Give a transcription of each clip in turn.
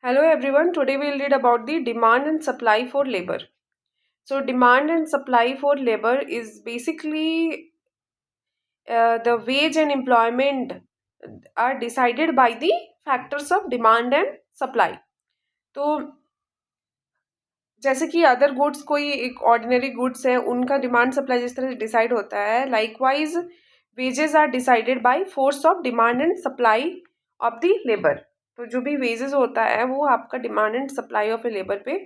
Hello everyone, today we'll read about the demand and supply for labor. So demand and supply for labor is basically the wage and employment are decided by the factors of demand and supply. तो जैसे कि other goods कोई एक ordinary goods है उनका demand supply जिस तरह से डिसाइड होता है, likewise wages are decided by force of demand and supply of the labour. तो जो भी वेजेस होता है वो आपका demand and supply of a labour पे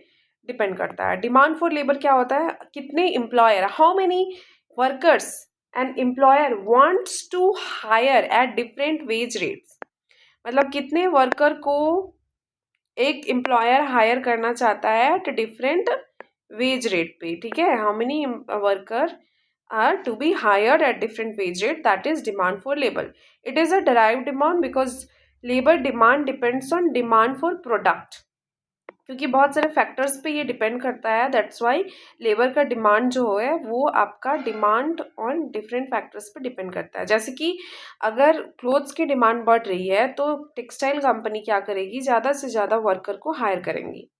डिपेंड करता है. डिमांड फॉर लेबर क्या होता है, कितने employer, how many workers and employer wants to hire at different wage rates. मतलब कितने वर्कर को एक एम्प्लॉयर हायर करना चाहता है एट डिफरेंट वेज रेट पे. ठीक है, how many worker are to be hired at different wage rate, that is demand for labour. It is a derived demand because labour demand depends on demand for product. क्योंकि बहुत सारे factors पे ये depend करता है, that's why labour का demand जो है वो आपका डिमांड ऑन डिफरेंट फैक्टर्स पे डिपेंड करता है. जैसे कि अगर क्लोथ्स की डिमांड बढ़ रही है तो टेक्सटाइल कंपनी क्या करेगी, ज़्यादा से ज़्यादा वर्कर को हायर करेंगी.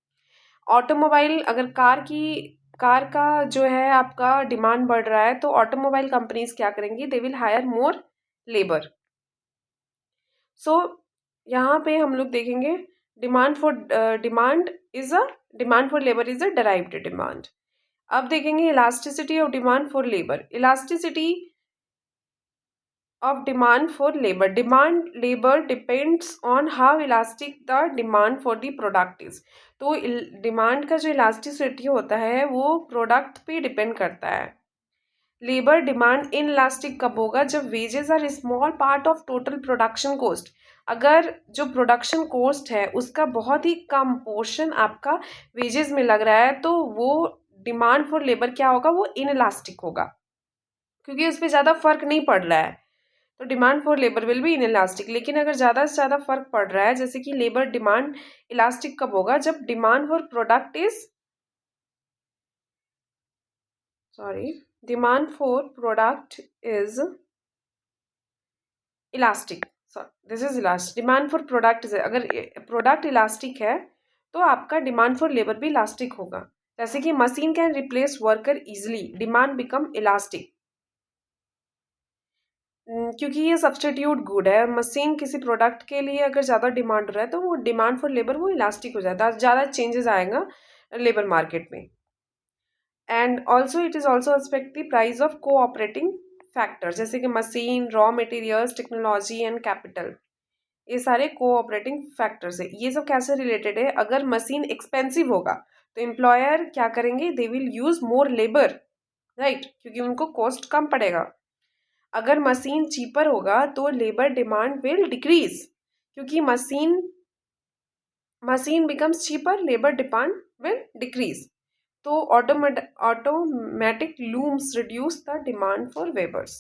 ऑटोमोबाइल, अगर कार का जो है आपका डिमांड बढ़ रहा है तो ऑटोमोबाइल कंपनीज क्या करेंगी, they will hire more labour. So यहाँ पे हम लोग देखेंगे demand for labour is a derived demand. अब देखेंगे elasticity of demand for labour. इलास्टिसिटी of demand for labor. Demand labor depends on how elastic the demand for the product is. तो demand का जो इलास्टिसिटी होता है वो प्रोडक्ट पे डिपेंड करता है. लेबर डिमांड इन इलास्टिक कब होगा, जब wages are small part of total production cost. अगर जो प्रोडक्शन कॉस्ट है उसका बहुत ही कम पोर्शन आपका वेजेस में लग रहा है तो वो डिमांड फॉर लेबर क्या होगा, वो इन इलास्टिक होगा क्योंकि उस पर ज़्यादा फर्क नहीं पड़ रहा है. तो demand for labour will be in elastic. लेकिन अगर ज़्यादा से ज़्यादा फर्क पड़ रहा है, जैसे कि लेबर डिमांड इलास्टिक कब होगा, जब demand for product is demand for product is elastic. This is elastic. Demand for product is, अगर प्रोडक्ट इलास्टिक है तो आपका डिमांड फॉर लेबर भी इलास्टिक होगा. जैसे कि machine can replace worker easily, demand become elastic. क्योंकि ये सब्सटीट्यूट गुड है. मशीन किसी प्रोडक्ट के लिए अगर ज़्यादा डिमांड हो रहा है तो वो डिमांड फॉर लेबर वो इलास्टिक हो जाता है, ज़्यादा चेंजेस आएगा लेबर मार्केट में. And also it is also expect the price of cooperating factors, जैसे कि machine, raw materials, technology and capital. ये सारे कोऑपरेटिंग फैक्टर्स है. ये सब कैसे रिलेटेड है, अगर मशीन एक्सपेंसिव होगा तो एम्प्लॉयर क्या करेंगे, they will use more labour, right, क्योंकि उनको कॉस्ट कम पड़ेगा. अगर मशीन चीपर होगा तो लेबर डिमांड विल डिक्रीज, क्योंकि machine becomes cheaper, labour demand will decrease. तो automatic looms reduce the demand for weavers.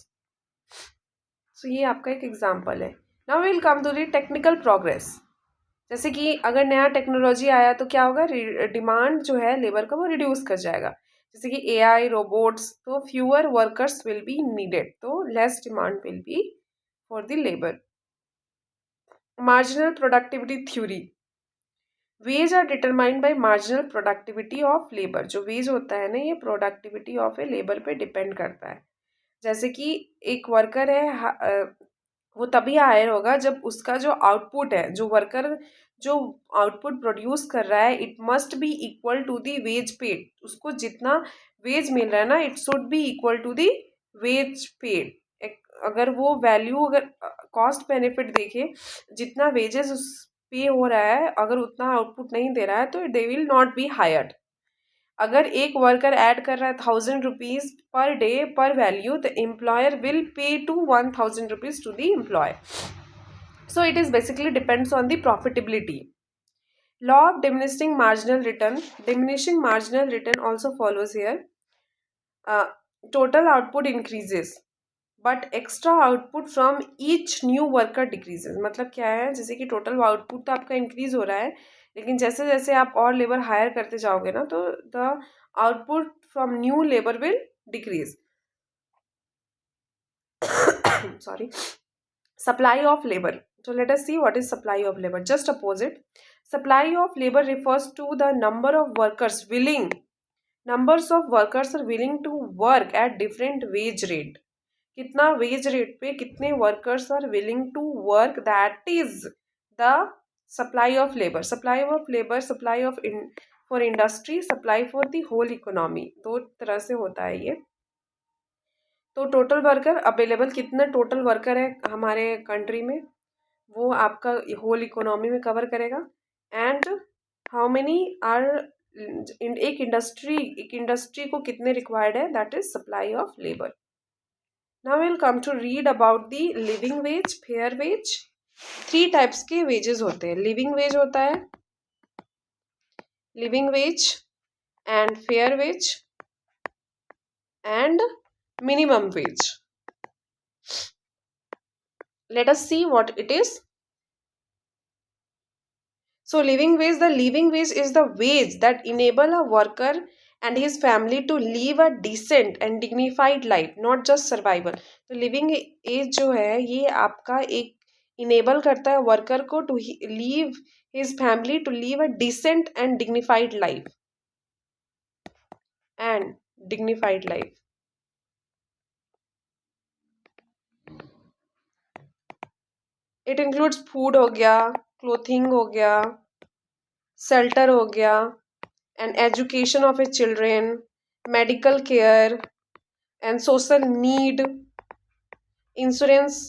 So ये आपका एक एग्जांपल है. Now will come to the technical progress. जैसे कि अगर नया टेक्नोलॉजी आया तो क्या होगा, डिमांड जो है लेबर का वो रिड्यूस कर जाएगा. जैसे कि एआई, रोबोट्स, तो fewer workers will be needed, तो less demand will be for the labour. Marginal productivity theory. Wage are determined by marginal productivity of labour. जो वेज होता है ना, ये प्रोडक्टिविटी ऑफ ए लेबर पे डिपेंड करता है. जैसे कि एक वर्कर है, वो तभी हायर होगा जब उसका जो आउटपुट है, जो वर्कर जो आउटपुट प्रोड्यूस कर रहा है, it must be equal to the wage paid. उसको जितना वेज मिल रहा है ना, it should be equal to the wage paid. अगर वो वैल्यू, अगर कॉस्ट बेनिफिट देखे, जितना वेजेस उस पे हो रहा है, अगर उतना आउटपुट नहीं दे रहा है तो they will not be hired. अगर एक वर्कर ऐड कर रहा है 1,000 rupees per day per value, the employer will pay to 1,000 rupees to the employee. So it is basically depends on the profitability. Law of diminishing marginal return. Diminishing marginal return also follows here. Total output increases but extra output from each new worker decreases. मतलब क्या है, जैसे कि total output तो आपका increase हो रहा है, लेकिन जैसे जैसे आप और लेबर हायर करते जाओगे ना तो the output from new labour will decrease. Sorry. Supply of labour. So let us see what is supply of labor. Just opposite. Supply of labor refers to the number of workers willing. Numbers of workers are willing to work at different wage rate. कितना wage rate पे कितने workers are willing to work, that is the supply of labour. Supply of labour, supply of for industry, supply for the whole economy, दो तरह से होता है ये. तो टोटल वर्कर अवेलेबल, कितना टोटल वर्कर है हमारे कंट्री में, वो आपका होल इकोनॉमी में कवर करेगा. एंड हाउ मेनी आर एक इंडस्ट्री को कितने रिक्वायर्ड है, that is supply of labour. Now we'll come to read about the living wage, fair wage. 3 types के वेजेस होते हैं. लिविंग वेज होता है, living wage and fair wage and minimum wage. Let us see what it is. So living wage, the living wage is the wage that enable a worker and his family to live a decent and dignified life, not just survival. तो living as जो है ये आपका एक enable करता है worker को to live his family to live a decent and dignified life, and dignified life. It includes food हो गया, क्लोथिंग हो गया, शेल्टर हो गया, and education of a children, medical care and social need, insurance.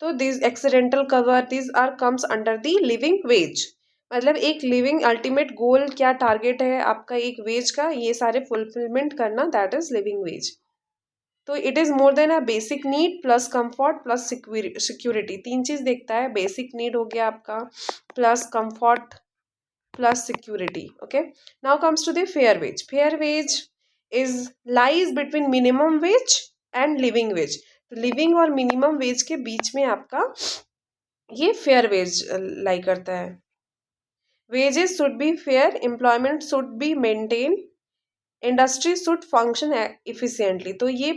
तो this accidental cover, this are comes under the living wage. मतलब एक living ultimate goal, क्या टारगेट है आपका एक वेज का, ये सारे फुलफिलमेंट करना, दैट इज लिविंग वेज. तो it is more than a basic need plus comfort plus security. 3 चीज़ देखता है. बेसिक नीड हो गया आपका, plus comfort plus security. Okay, now comes to the fair wage. Fair wage is lies between minimum wage and living wage. तो living और minimum wage के बीच में आपका ये फेयर वेज लाई करता है. Wages should be fair, employment should be maintain, industry should function efficiently. तो ये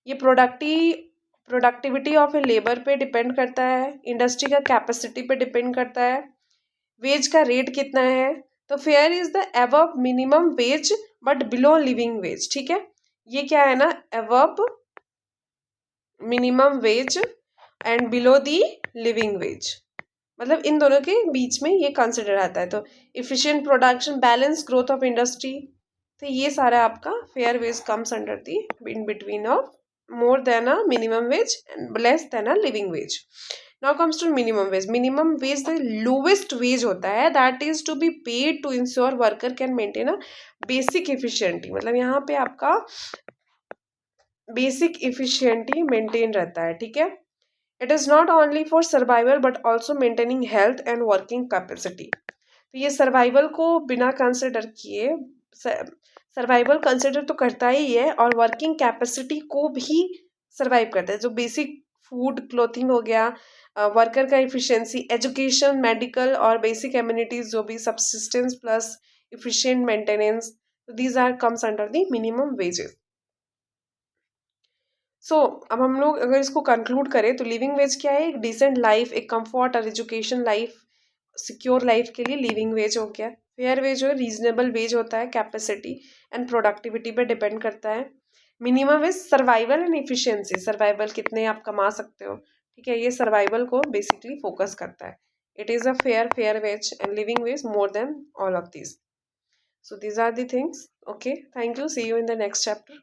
प्रोडक्टिविटी ऑफ ए लेबर पे डिपेंड करता है, इंडस्ट्री का कैपेसिटी पे डिपेंड करता है, वेज का रेट कितना है. तो fair is the above minimum wage but below living veg. ठीक है, ये क्या है ना, above minimum wage and below the living wage, मतलब इन दोनों के बीच में ये कंसिडर आता है. तो efficient production, balance growth of industry, तो ये सारा आपका fair wage comes under the in between of more than a minimum wage and less than a living wage. Now comes to minimum wage. Minimum wage the lowest wage होता है, that is to be paid to ensure worker can maintain a basic efficiency. मतलब यहाँ पे आपका basic efficiency maintain रहता है. ठीक है, it is not only for survival but also maintaining health and working capacity. तो ये सर्वाइवल को बिना कंसिडर किए, सर्वाइवल कंसिडर तो करता ही है और वर्किंग कैपेसिटी को भी सर्वाइव करता है. जो बेसिक फूड, क्लोथिंग हो गया, वर्कर का इफिशिएंसी, एजुकेशन, मेडिकल और बेसिक एम्यूनिटीज जो भी, subsistence plus efficient maintenance, these are comes under the minimum wages. So अब हम लोग अगर इसको कंक्लूड करें तो लिविंग वेज क्या है, एक डिसेंट लाइफ, एक कंफर्ट और एजुकेशन लाइफ, सिक्योर लाइफ के लिए लिविंग वेज हो गया. फेयर वेज जो है रीजनेबल वेज होता है, कैपेसिटी एंड प्रोडक्टिविटी पे डिपेंड करता है. Minimum wage survival and efficiency, survival कितने आप कमा सकते हो. ठीक है, ये सर्वाइवल को बेसिकली फोकस करता है. It is a fair wage and living wage more than all of this. So these are the things. Okay, thank you, see you in the next chapter.